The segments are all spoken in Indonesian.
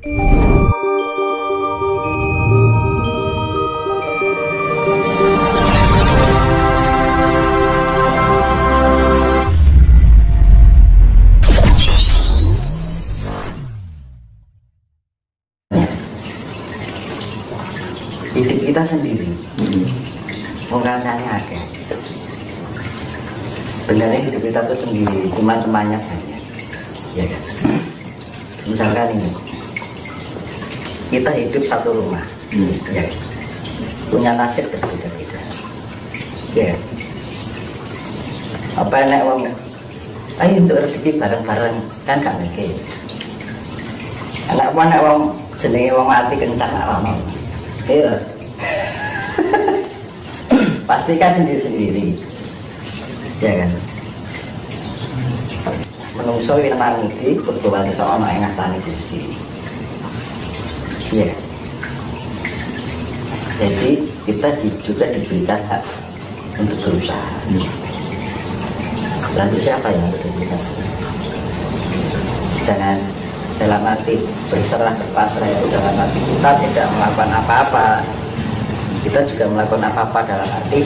Hidup kita sendiri, mengalami ada. Sebenarnya hidup kita tuh sendiri, cuma temannya saja, ya kan? Misalkan ini, kita hidup satu rumah, ya kan? Punya nasib berbeda-beda, ya kan? Apa enak uang? Ayo untuk rezeki bareng-bareng kan gak mungkin. Anak uang jenenge uang mati kencang lama. Iya. Pastikan sendiri-sendiri, ya kan? Menungso yang nanti berbuat seorang yang ngasani Gusti, ya. Jadi kita juga diberikan hak untuk berusaha. Lalu siapa yang harus kita? Jangan dalam arti berserah berpasrah itu dalam arti kita tidak melakukan apa-apa, kita juga melakukan apa-apa dalam arti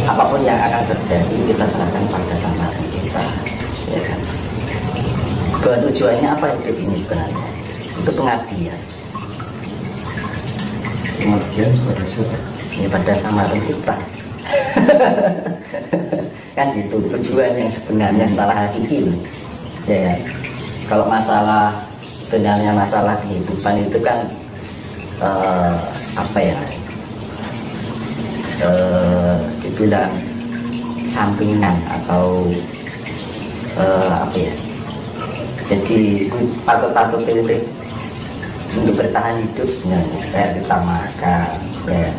apapun yang akan terjadi kita serahkan pada Sang Maha Pencipta, ya kan? Bahwa tujuannya apa hidup ini sebenarnya? Itu pengabdian. Pengabdian kepada siapa? Ya, pada Sang Maha Pencipta. Kan gitu tujuan yang sebenarnya salah hakiki, ya kan? Kalau masalah sebenarnya masalah kehidupan itu kan apa ya, dibilang sampingan atau apa ya, jadi patut pilih untuk bertahan hidup sebenarnya kayak kita makan, ya,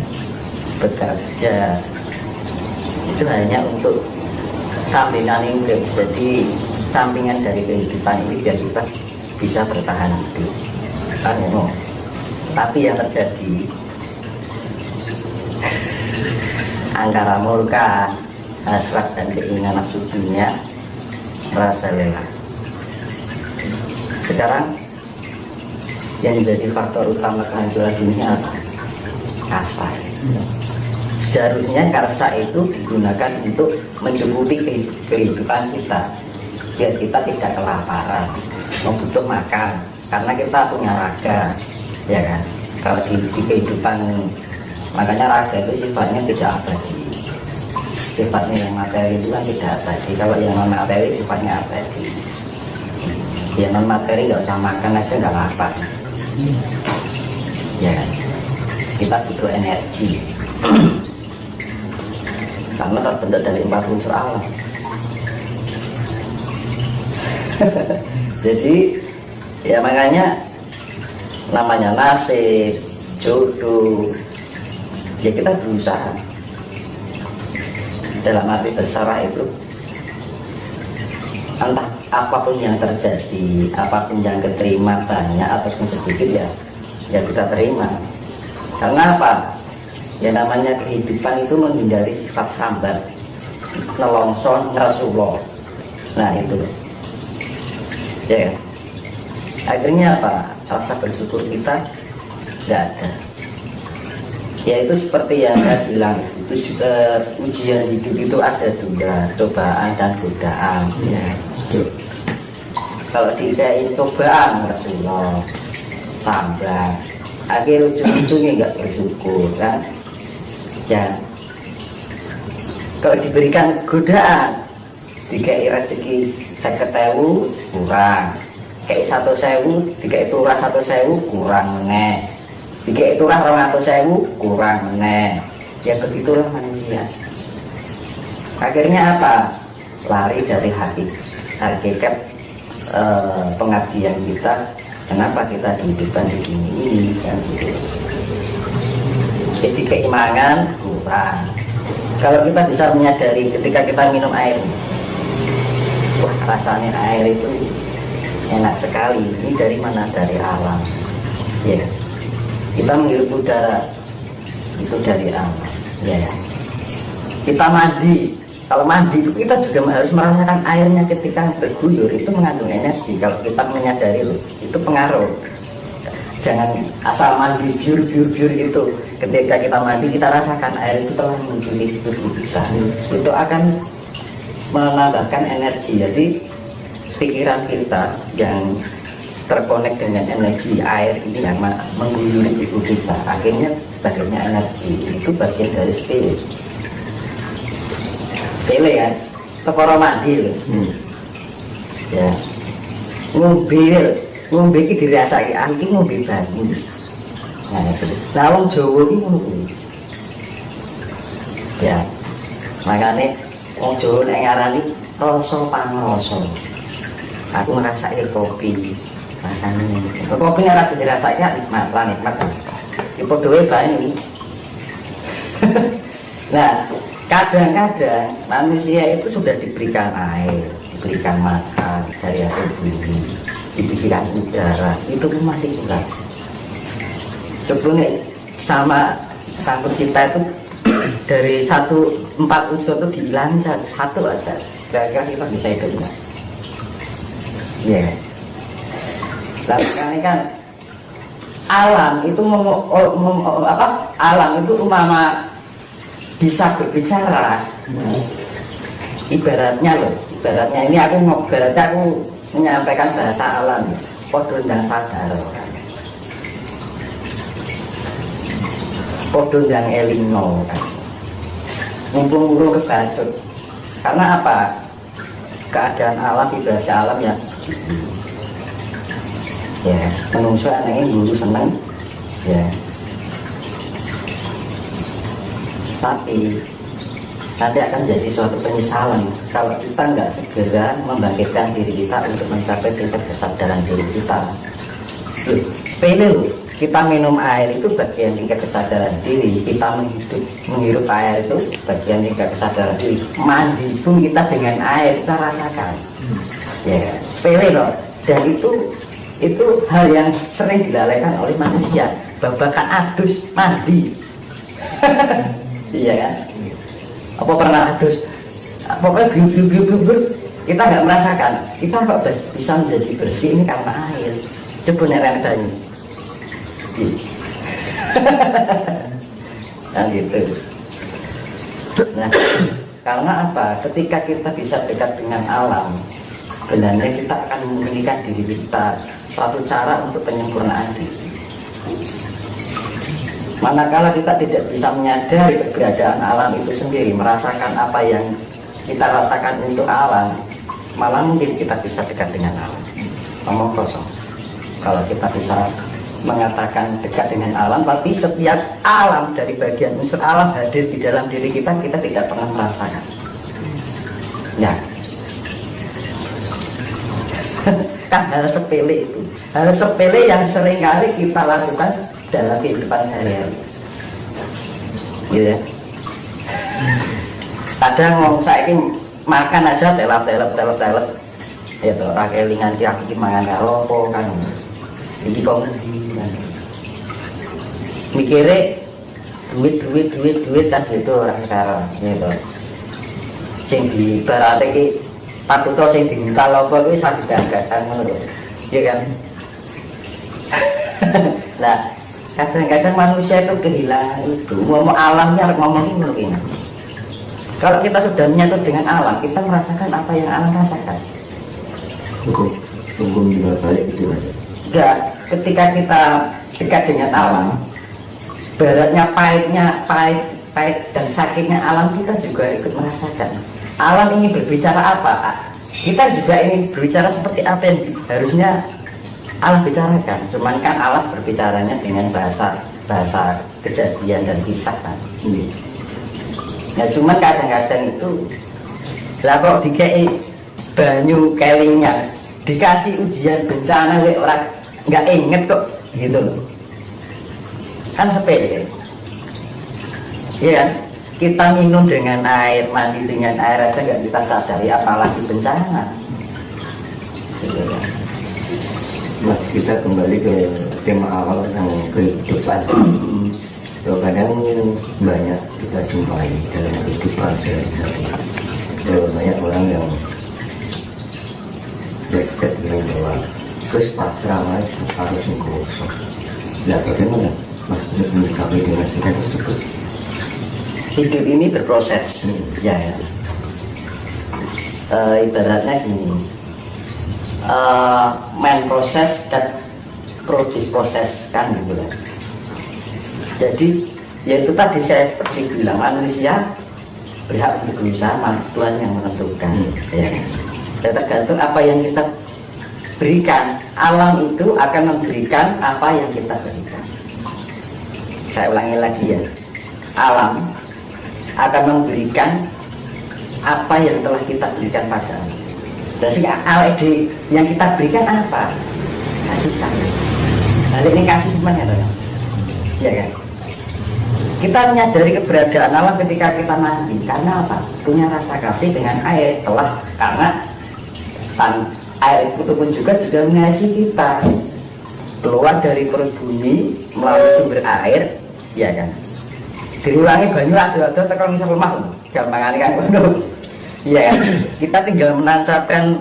bekerja itu hanya untuk sampingan hidup, jadi sampingan dari kehidupan ini biar kita bisa bertahan hidup kan, ya, no? Tapi yang terjadi antara murka, hasrat dan keinginan nafsu dunia, rasa lelah. Sekarang yang menjadi faktor utama kehancuran dunia apa? Karsa. Seharusnya karsa itu digunakan untuk mencukupi kehidupan kita, biar kita tidak kelaparan, butuh makan, karena kita punya raga, ya kan? Kalau di kehidupan, makanya raga itu sifatnya tidak abadi, sifatnya yang materi itu kan tidak abadi. Kalau yang non materi sifatnya abadi. Yang non materi nggak usah makan aja nggak lapar, ya kan? Kita butuh energi karena terbentuk dari 4 unsur alam. Jadi ya makanya namanya nasib, jodoh, ya kita berusaha dalam arti berserah itu, entah apapun yang terjadi, apapun yang keterima banyak ataupun sedikit, ya kita terima. Karena apa? Ya namanya kehidupan itu menghindari sifat sambat, nelongson, ngerasuloh. Nah itu, ya kan? Akhirnya apa? Rasa bersyukur kita nggak ada. Ya itu seperti yang saya bilang, itu juga ujian hidup itu ada 2, cobaan dan godaan, ya. Kalau dikain cobaan Rasulullah sabar, akhir ujung-ujungnya nggak bersyukur kan, ya. Kalau diberikan godaan, dikai rezeki 50.000 kurang, kayak 1.000, dikai turah 1.000 kurang meneh, dikai turah 200.000 kurang meneh. Ya begitulah manusia. Akhirnya apa? Lari dari hakikat pengabdian kita. Kenapa kita dihidupkan di sini ini kan gitu. Jadi keimangan kurang. Kalau kita bisa menyadari ketika kita minum air, wah rasanya air itu enak sekali. Ini dari mana? Dari alam, ya. Kita menghirup udara itu dari alam, ya. Kita mandi Kalau mandi itu kita juga harus merasakan airnya ketika berguyur itu mengandung energi. Kalau kita menyadari itu pengaruh. Jangan asal mandi biur itu. Ketika kita mandi kita rasakan air itu telah menuju di tubuh kita. Itu akan menambahkan energi. Jadi pikiran kita yang terkonek dengan energi air ini yang mengguyuri tubuh kita, akhirnya bagiannya energi itu bagian dari spirit. Pele kan, tekoro mandi loh. Ya, ngombe iki dirasaki, iki ngombe banyu. Nah, itu. Lah wong Jawa iki ngono kuwi. Ya. Makane wong Jawa nek ngarani rasa pangrasa. Aku ngrasake kopi. Rasane kopi ora dirasake nikmat lah nikmat. Iki padha wae banyu. Nah, kadang-kadang manusia itu sudah diberikan air, diberikan makan dari hasil bumi, diberikan udara, itu pun masih kurang. Coba nih sama sang pencipta itu dari 4 unsur itu dihilang satu aja, kira-kira kita bisa hidup enggak? Ya. Lalu kan alam itu alam itu umpama bisa berbicara. Ibaratnya ini aku menyampaikan bahasa alam. Podo ndang sadar. Podo ndang elingno kan. Mumpung urung kebacut. Karena apa? Keadaan alam, vibrasi alam ya menungso anaknya dulu seneng ya, tapi nanti akan jadi suatu penyesalan kalau kita nggak segera membangkitkan diri kita untuk mencapai tingkat kesadaran diri kita. Sepele loh, kita minum air itu bagian tingkat kesadaran diri, kita menghirup air itu bagian tingkat kesadaran diri, mandi pun kita dengan air kita rasakan ya, sepele loh. Dan itu hal yang sering dilalaikan oleh manusia, babakan adus mandi. Iya kan? Apa pernah adus? Pokoknya biur, kita nggak merasakan. Kita kok bisa menjadi bersih ini karena air. Coba nereng tanya. Nah gitu. Nah, karena apa? Ketika kita bisa dekat dengan alam, sebenarnya kita akan memiliki diri kita suatu cara untuk penyempurnaan diri. Manakala kita tidak bisa menyadari keberadaan alam itu sendiri, merasakan apa yang kita rasakan untuk alam, malah mungkin kita bisa dekat dengan alam. Ngomong kosong. Kalau kita bisa mengatakan dekat dengan alam, tapi setiap alam dari bagian unsur alam hadir di dalam diri kita, kita tidak pernah merasakan. Ya. Kan hal sepele itu, hal sepele yang seringkali kita lakukan dalam kehidupan sehari-hari gitu ya. Kadang mau saya ini makan aja telap ya tuh rakelingan tiap iki mangan karo apa kan iki kok mikire duit kan gitu orang sekarang gitu. Sing di berarti iki patuto sing diminta lopo kuwi sak gagasan ngono lho. Iya kan? Nah, kadang-kadang manusia itu kehilangan itu. Ngomong alamnya ngomong ini mungkin. Kalau kita sudah menyatu dengan alam, kita merasakan apa yang alam rasakan. Tunggu juga balik gitu aja. Enggak, ketika kita dekat dengan alam, baratnya pahit dan sakitnya alam kita juga ikut merasakan. Alam ini berbicara apa? Kita juga ingin berbicara seperti apa yang harusnya alam bicarakan. Cuman kan alam berbicaranya dengan bahasa kejadian dan kisah kan. Ya cuman kadang-kadang itu lah kok dikei banyu kelingnya dikasih ujian bencana orang nggak inget kok gitu loh. Kan sepele. Iya kan? Kita minum dengan air, mandi dengan air aja nggak kita sadari, apalagi bencana. Nah, kita kembali ke tema awal tentang kehidupan. Kadang banyak kita jumpai dalam kehidupan sehari-hari. banyak orang yang dekat dengan bahwa terus pasrah itu harus kosong. Nah, bagaimana Mas menyikapi dengan sikap tersebut? Hidup ini berproses, ya. Ibaratnya gini, main proses dan produce proses kan gitu lah. Jadi ya itu tadi saya seperti bilang, manusia berhak untuk berusaha, Tuhan yang menentukan. Ya. Dan tergantung apa yang kita berikan, alam itu akan memberikan apa yang kita berikan. Saya ulangi lagi ya, alam akan memberikan apa yang telah kita berikan pada alam. Dan sehingga ALD yang kita berikan apa? Kasih sayang. Balik ini kasih semuanya dong. Ya kan? Kita menyadari keberadaan alam ketika kita mandi. Karena apa? Punya rasa kasih dengan air. Karena air itu pun juga mengasihi kita. Keluar dari perut bumi melalui sumber air, ya kan? Diulangi banyu ada tekan bisa lemah, gampangan kan kono. Iya kan? Kita tinggal menancapkan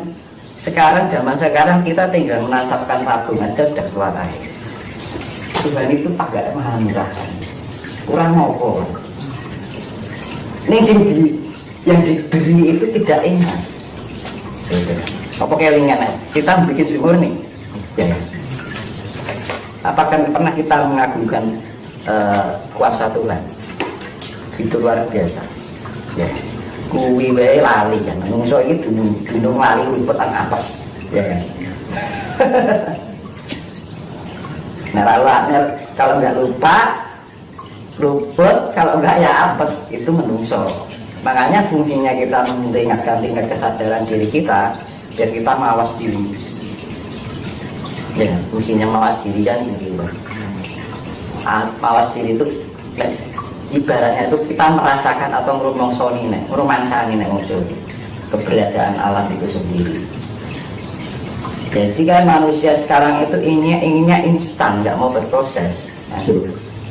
zaman sekarang kita tinggal menancapkan tabung aja udah keluar air. Tuhan itu agak maha murah kan? Kurang ngopo. Ning yang diberi itu tidak enak. Apa kelingan kita bikin sumur nih? Ya. Apakah pernah kita mengagungkan kuasa Tuhan? Itu luar biasa. Ya. Kuwi wae lali kan. Menungso iki gunung lali kuwi petang apes. Ya kan. Nah, kalau nggak lupa, luput, kalau nggak ya apes, itu menungso. Makanya fungsinya kita meningkatkan tingkat kesadaran diri kita, biar kita mawas diri. Ya, fungsinya mawas diri kan gitu. Mawas diri itu ibaratnya itu kita merasakan atau merumangsani muncul keberadaan alam itu sendiri. Jadi kan manusia sekarang itu inginnya instan, nggak mau berproses. Nah,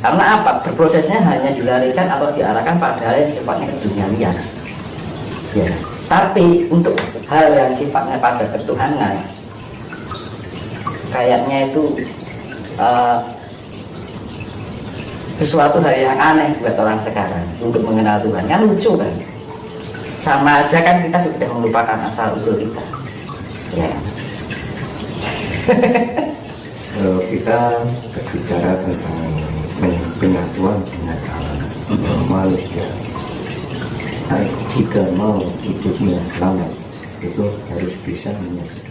karena apa? Berprosesnya hanya dilarikan atau diarahkan pada hal yang sifatnya keduniawian. Ya. Tapi untuk hal yang sifatnya pada ketuhanan, kayaknya itu sesuatu hal yang aneh buat orang sekarang untuk mengenal Tuhan. Kan lucu kan? Sama aja kan kita sudah melupakan asal usul kita. Ya. Kalau kita berbicara tentang penyatuan dengan alam, manusia, jika mau hidupnya selamat, itu harus bisa menyatu